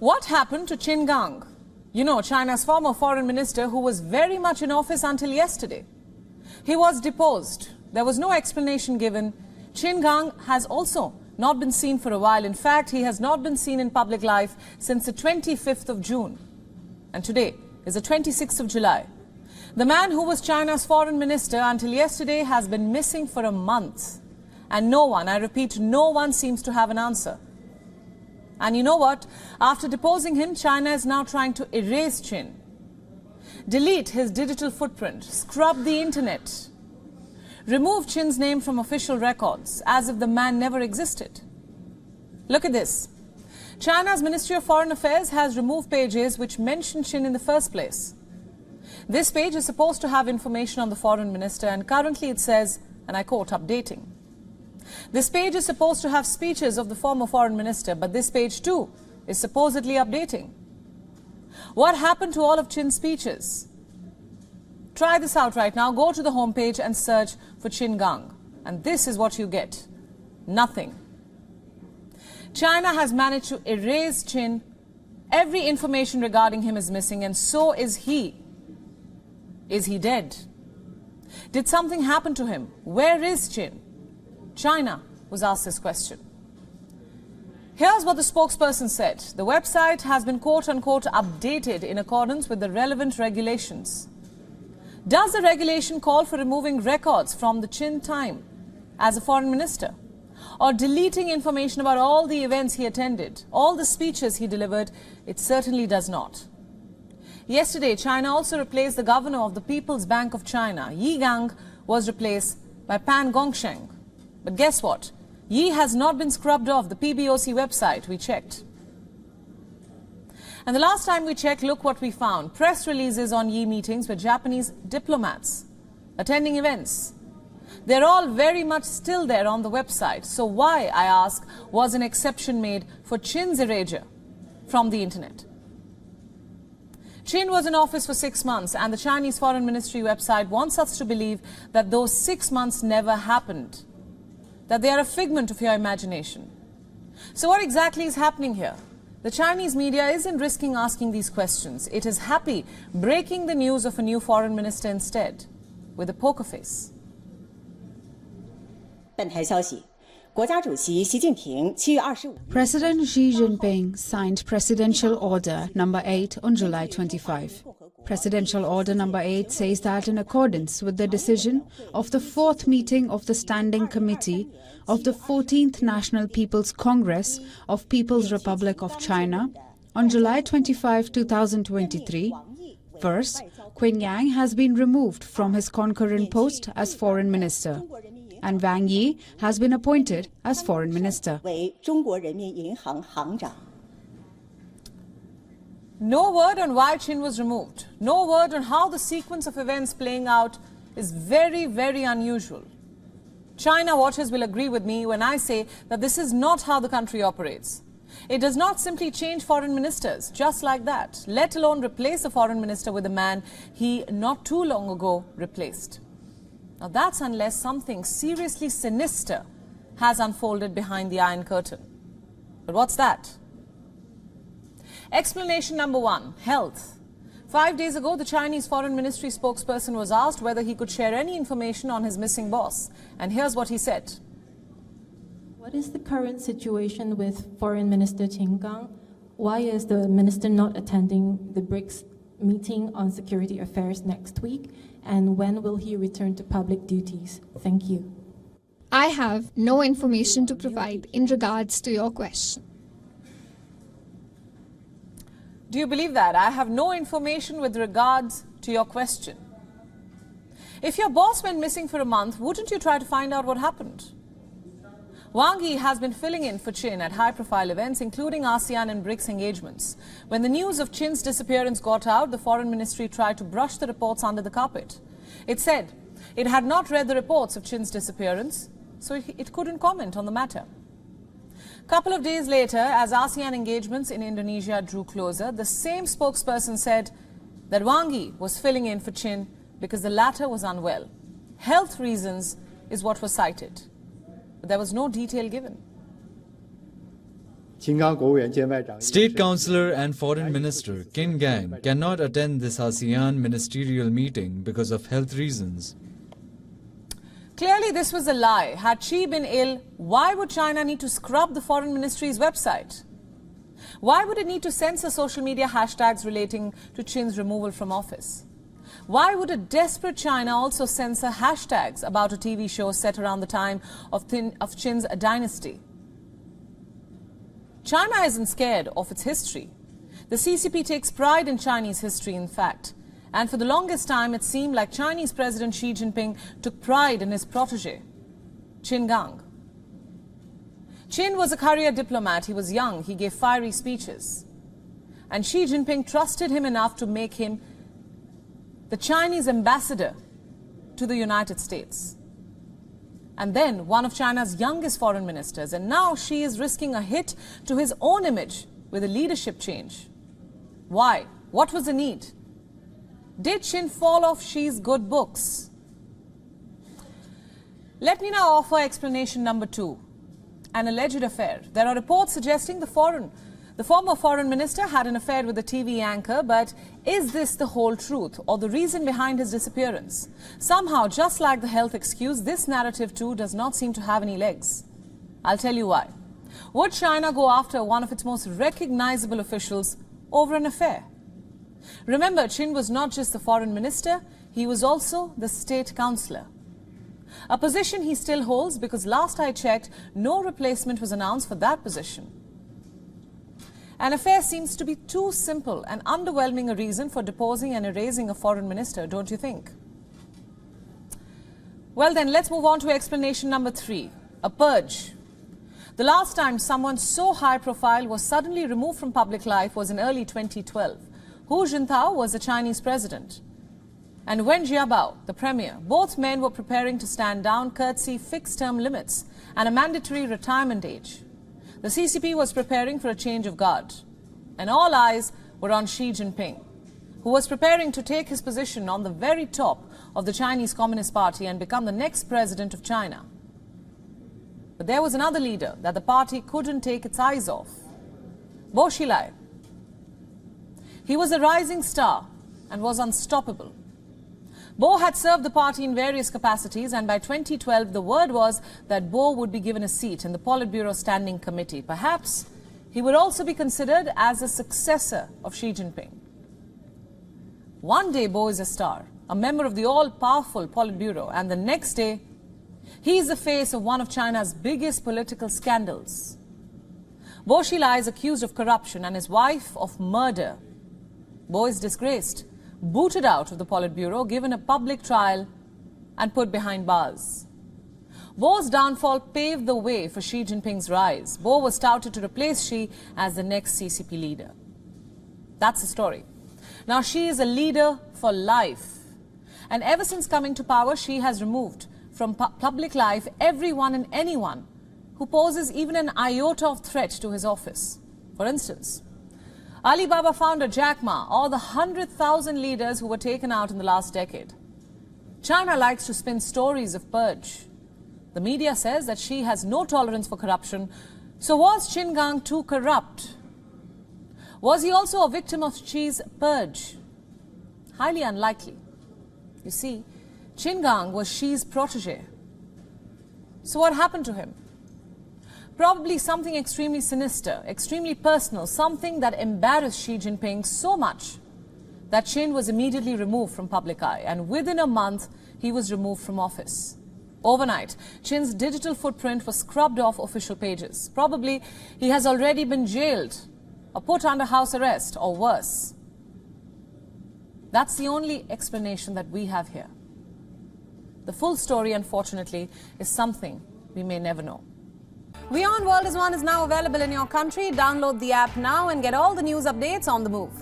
What happened to Qin Gang? You know, China's former foreign minister who was very much in office until yesterday. He was deposed. There was no explanation given. Qin Gang has also not been seen for a while. In fact, he has not been seen in public life since the 25th of June. And today is the 26th of July. The man who was China's foreign minister until yesterday has been missing for a month. And no one, I repeat, no one seems to have an answer. And you know what? After deposing him, China is now trying to erase Qin, delete his digital footprint, scrub the internet, remove Qin's name from official records as if the man never existed. Look at this. China's Ministry of Foreign Affairs has removed pages which mention Qin in the first place. This page is supposed to have information on the foreign minister, and currently it says, and I quote, updating. This page is supposed to have speeches of the former foreign minister, but this page too is supposedly updating. What happened to all of Qin's speeches? Try this out right now. Go to the home page and search for Qin Gang. And this is what you get. Nothing. China has managed to erase Qin. Every information regarding him is missing, and so is he. Is he dead? Did something happen to him? Where is Qin? China was asked this question. Here's what the spokesperson said. The website has been quote-unquote updated in accordance with the relevant regulations. Does the regulation call for removing records from the Qin time as a foreign minister? Or deleting information about all the events he attended, all the speeches he delivered? It certainly does not. Yesterday, China also replaced the governor of the People's Bank of China. Qin Gang was replaced by Pan Gongsheng. But guess what? Yi has not been scrubbed off the PBOC website. We checked. And the last time we checked, look what we found. Press releases on Yi meetings with Japanese diplomats attending events. They're all very much still there on the website. So why, I ask, was an exception made for Qin's erasure from the internet? Qin was in office for 6 months, and the Chinese Foreign Ministry website wants us to believe that those 6 months never happened, that they are a figment of your imagination. So what exactly is happening here? The Chinese media isn't risking asking these questions. It is happy breaking the news of a new foreign minister instead, with a poker face. President Xi Jinping signed Presidential Order No. 8 on July 25. Presidential Order No. 8 says that in accordance with the decision of the 4th meeting of the Standing Committee of the 14th National People's Congress of People's Republic of China on July 25, 2023, first, Qin Gang has been removed from his concurrent post as Foreign Minister, and Wang Yi has been appointed as Foreign Minister. No word on why Qin was removed. No word on how the sequence of events playing out is very, very unusual. China watchers will agree with me when I say that this is not how the country operates. It does not simply change foreign ministers just like that, let alone replace a foreign minister with a man he not too long ago replaced. Now that's unless something seriously sinister has unfolded behind the Iron Curtain. But what's that? Explanation number 1, health. 5 days ago, the Chinese Foreign Ministry spokesperson was asked whether he could share any information on his missing boss. And here's what he said. What is the current situation with Foreign Minister Qin Gang? Why is the minister not attending the BRICS meeting on security affairs next week? And when will he return to public duties? Thank you. I have no information to provide in regards to your question. Do you believe that? I have no information with regards to your question. If your boss went missing for a month, wouldn't you try to find out what happened? Wang Yi has been filling in for Qin at high-profile events, including ASEAN and BRICS engagements. When the news of Qin's disappearance got out, the Foreign Ministry tried to brush the reports under the carpet. It said it had not read the reports of Qin's disappearance, so it couldn't comment on the matter. A couple of days later, as ASEAN engagements in Indonesia drew closer, the same spokesperson said that Wang Yi was filling in for Qin because the latter was unwell. Health reasons is what was cited, but there was no detail given. State Councillor and Foreign Minister Qin Gang cannot attend this ASEAN ministerial meeting because of health reasons. Clearly, this was a lie. Had Xi been ill, why would China need to scrub the Foreign Ministry's website? Why would it need to censor social media hashtags relating to Qin's removal from office? Why would a desperate China also censor hashtags about a TV show set around the time of Qin's dynasty? China isn't scared of its history. The CCP takes pride in Chinese history, in fact. And for the longest time, it seemed like Chinese President Xi Jinping took pride in his protege, Qin Gang. Qin was a career diplomat. He was young. He gave fiery speeches. And Xi Jinping trusted him enough to make him the Chinese ambassador to the United States. And then one of China's youngest foreign ministers. And now Xi is risking a hit to his own image with a leadership change. Why? What was the need? Did Qin fall off Xi's good books? Let me now offer explanation number 2, an alleged affair. There are reports suggesting the former foreign minister had an affair with a TV anchor, but is this the whole truth or the reason behind his disappearance? Somehow, just like the health excuse, this narrative too does not seem to have any legs. I'll tell you why. Would China go after one of its most recognizable officials over an affair? Remember, Qin was not just the foreign minister, he was also the state councillor. A position he still holds because last I checked, no replacement was announced for that position. An affair seems to be too simple and underwhelming a reason for deposing and erasing a foreign minister, don't you think? Well then, let's move on to explanation number 3, a purge. The last time someone so high profile was suddenly removed from public life was in early 2012. Hu Jintao was the Chinese president. And Wen Jiabao, the premier, both men were preparing to stand down courtesy fixed-term limits and a mandatory retirement age. The CCP was preparing for a change of guard. And all eyes were on Xi Jinping, who was preparing to take his position on the very top of the Chinese Communist Party and become the next president of China. But there was another leader that the party couldn't take its eyes off, Bo Xilai. He was a rising star and was unstoppable. Bo had served the party in various capacities, and by 2012 the word was that Bo would be given a seat in the Politburo Standing Committee. Perhaps he would also be considered as a successor of Xi Jinping. One day Bo is a star, a member of the all-powerful Politburo, and the next day he is the face of one of China's biggest political scandals. Bo Xilai is accused of corruption and his wife of murder. Bo is disgraced, booted out of the Politburo, given a public trial and put behind bars. Bo's downfall paved the way for Xi Jinping's rise. Bo was touted to replace Xi as the next CCP leader. That's the story. Now Xi is a leader for life. And ever since coming to power, Xi has removed from public life everyone and anyone who poses even an iota of threat to his office. For instance, Alibaba founder Jack Ma, or the 100,000 leaders who were taken out in the last decade. China likes to spin stories of purge. The media says that Xi has no tolerance for corruption. So was Qin Gang too corrupt? Was he also a victim of Xi's purge? Highly unlikely. You see, Qin Gang was Xi's protege. So what happened to him? Probably something extremely sinister, extremely personal, something that embarrassed Xi Jinping so much that Qin was immediately removed from public eye, and within a month he was removed from office. Overnight, Qin's digital footprint was scrubbed off official pages. Probably he has already been jailed or put under house arrest or worse. That's the only explanation that we have here. The full story, unfortunately, is something we may never know. WION World is now available in your country. Download the app now and get all the news updates on the move.